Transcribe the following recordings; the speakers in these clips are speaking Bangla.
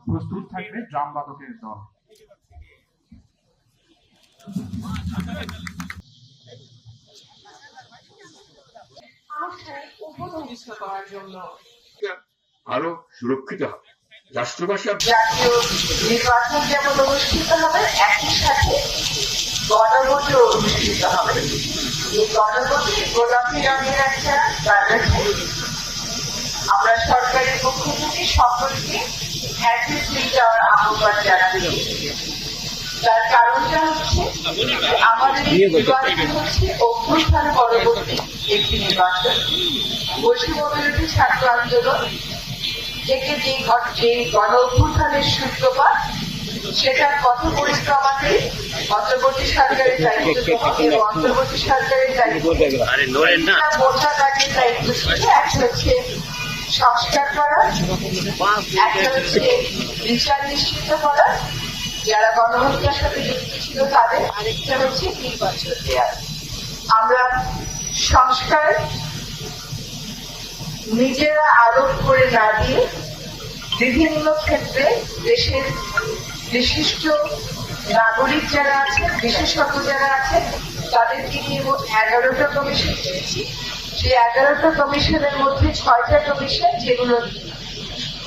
প্রস্তুত থাকবে ড্রাম বাদকের দল। করার জন্য আরো সুরক্ষিত হবে। রাষ্ট্রভাষা জাতীয় নির্বাচন যেমন অনুষ্ঠিত হবে, একই সাথে গণভোটও অনুষ্ঠিত হবে। এই গণভোটে গোলাপি রঙের একটা ব্যালট আমরা সরকারের পক্ষ থেকে সকলকে হ্যাপি ফিল দেওয়ার আহ্বান জানাচ্ছি। তার কারণটা হচ্ছে আমাদের এই নির্বাচন হচ্ছে অভ্যুত্থান পরবর্তী একটি নির্বাচন। বৈষম্যবিরোধী ছাত্র আন্দোলন থেকে যে গণ অভ্যুত্থানের সূত্রপাত, সেটার পথ পরিক্রমাতে অন্তর্বর্তী সরকারের দায়িত্ব এবং অন্তর্বর্তী সরকারের দায়িত্ব বোঝা কাজের দায়িত্ব ছিল। একটা হচ্ছে সংস্কার করা, একটা হচ্ছে বিচার নিশ্চিত করা যারা গণহত্যার সাথে যুক্ত ছিল তাদের, আরেকটা হচ্ছে নির্বাচন দেওয়া। আমরা সংস্কার নিজেরা আরোপ করে না দিয়ে বিভিন্ন ক্ষেত্রে দেশের বিশিষ্ট নাগরিক যারা আছেন, বিশেষজ্ঞ যারা আছেন, তাদেরকে নিয়ে মোট 11টা কমিশন পেয়েছি। সেই 11টা কমিশনের মধ্যে 6টা কমিশন যেগুলো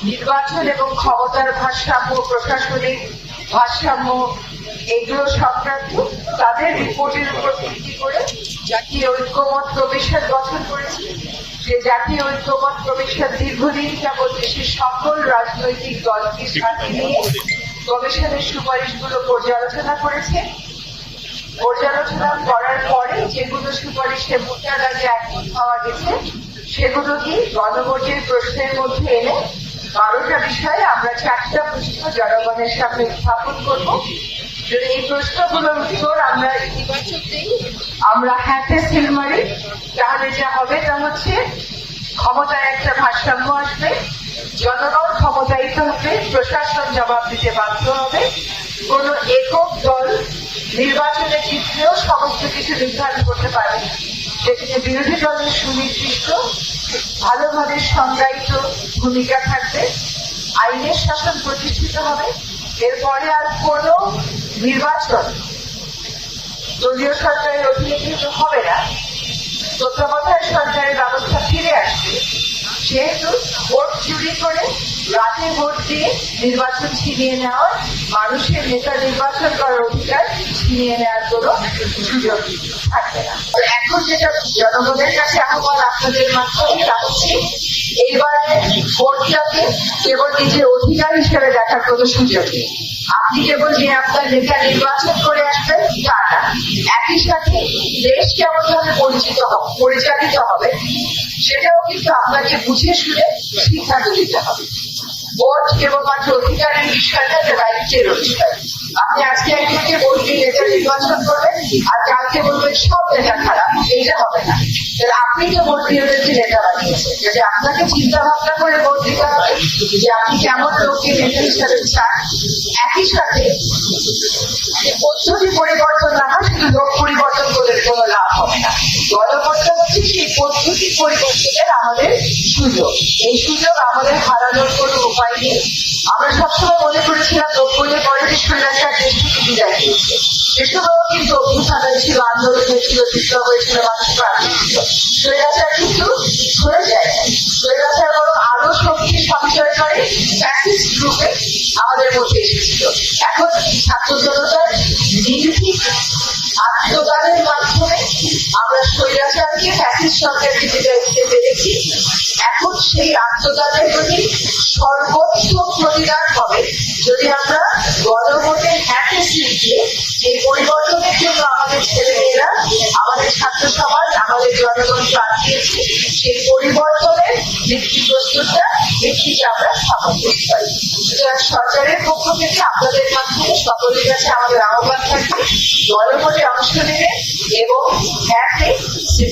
নির্বাচন এবং ক্ষমতার ভারসাম্য, প্রশাসনিক ভারসাম্য এগুলো সংক্রান্ত, তাদের রিপোর্টের উপর ভিত্তি করে জাতীয় ঐক্যমত কমিশন গঠন করেছে। যে জাতীয় ঐক্যমত কমিশন দীর্ঘদিন যাবৎ দেশের সকল রাজনৈতিক দলকে সাথে নিয়ে কমিশনের সুপারিশগুলো পর্যালোচনা করেছে। পর্যালোচনা করার পরে যেগুলো সুপারিশে ভোটার আগে একমত পাওয়া গেছে, সেগুলোকে গণভোটের প্রশ্নের মধ্যে এনে 12টা বিষয়ে আমরা 4টা প্রশ্ন জনগণের সামনে উত্থাপন করব। যদি এই প্রশ্নগুলোর উত্তর আমরা ইতিবাচক দিই, আমরা হ্যাঁতে সিল মারি, তাহলে যা হবে তা হচ্ছে ক্ষমতায় একটা ভারসাম্য আসবে, জনগণ ক্ষমতায়িত হবে, প্রশাসন জবাব দিতে বাধ্য হবে। কোন একক দল নির্বাচনে জিতলেও সমস্ত কিছু নির্ধারণ করতে পারে, সেখানে বিরোধী দলের সুনির্দিষ্ট ভালোভাবে সংজ্ঞায়িত ভূমিকা থাকবে, আইনের শাসন প্রতিষ্ঠিত হবে। এরপরে আর কোন নির্বাচন দলীয় সরকারের অধীনে কিন্তু হবে না, তত্ত্বাবধায়ক সরকারের ব্যবস্থা ফিরে আসবে। সেহেতু ভোট চুরি করে রাতে ভোট দিয়ে নির্বাচন ছিনিয়ে নেওয়ার, মানুষের নেতা নির্বাচন করার অধিকার ছিনিয়ে নেওয়ার কোনো সুযোগ থাকবে না। এখন যেটা জনগণের কাছে আহ্বান আপনাদের মাধ্যমে, তা হচ্ছে এইবারে ভোটটাকে কেবল নিজের অধিকার হিসেবে দেখার কোনো সুযোগ নেই। আপনি কেবল যে আপনার নেতা নির্বাচন করে আসবেন তা না, একই সাথে দেশ কেমন ভাবে পরিচালিত হবে সেটাও কিন্তু আপনাকে বুঝে শুনে সিদ্ধান্ত নিতে হবে। ভোট কেবলমাত্র অধিকারের বিষয় না, দায়িত্বের অধিকার। আপনি আজকে একজনকে ভোট দিয়ে নেতা নির্বাচন করবেন আর কালকে বলবেন সব নেতা খারাপ, এইটা হবে না। তাহলে আপনি তো ভোট দিয়ে ওদেরকে নেতা বানিয়েছেন, যদি আপনাকে চিন্তা ভাবনা করে ভোট দিতে হবে যে আপনি কেমন লোককে নেতা হিসাবে চান। একই সাথে পদ্ধতি পরিবর্তন না হয়, শুধু লোক পরিবর্তন করে কোনো লাভ হবে না। গণভোটটা হচ্ছে সেই পদ্ধতি পরিবর্তনের আমাদের সুযোগ। এই সুযোগ আমাদের হারানোর কোনো উপায় নেই। আমরা সবসময় মনে করেছিলাম 90-এর পরে যে স্বৈরাচার দেশ থেকে বিদায় দিয়েছে, সে সময়ও কিন্তু অভ্যুত্থান হয়েছিল, আন্দোলন হয়েছিল, বিপ্লব হয়েছিল, মানুষ প্রাণ দিয়েছিল। স্বৈরাচার কিন্তু সরে যায়, স্বৈরাচার বরং আরো শক্তি সঞ্চয় করে ফ্যাসিস্ট রূপে আমাদের মধ্যে এসেছিল। এখন ছাত্র জনতার নির্ভীক আত্মদানের মাধ্যমে আমরা স্বৈরাচারকে ফ্যাসিস্ট সরকারকে বিদায় দিতে পেরেছি। এখন সেই আত্মদানের প্রতি সর্বোচ্চ প্রতিদান হবে যদি আমরা গণভোটের হ্যাঁকে সিল দিয়ে এই পরিবর্তনের জন্য আমাদের ছেলেমেয়েরা, আমাদের ছাত্র সমাজ, আমাদের জনগণ প্রাণ দিয়েছে, সেই পরিবর্তনের ভিত্তিপ্রস্তরটা ভিত্তিতে আমরা স্থাপন করতে পারি। সুতরাং সরকারের পক্ষ থেকে আপনাদের মাধ্যমে সকলের কাছে আমাদের আহ্বান থাকবে, গণভোটে অংশ নেবে এবং হ্যাঁকে সিল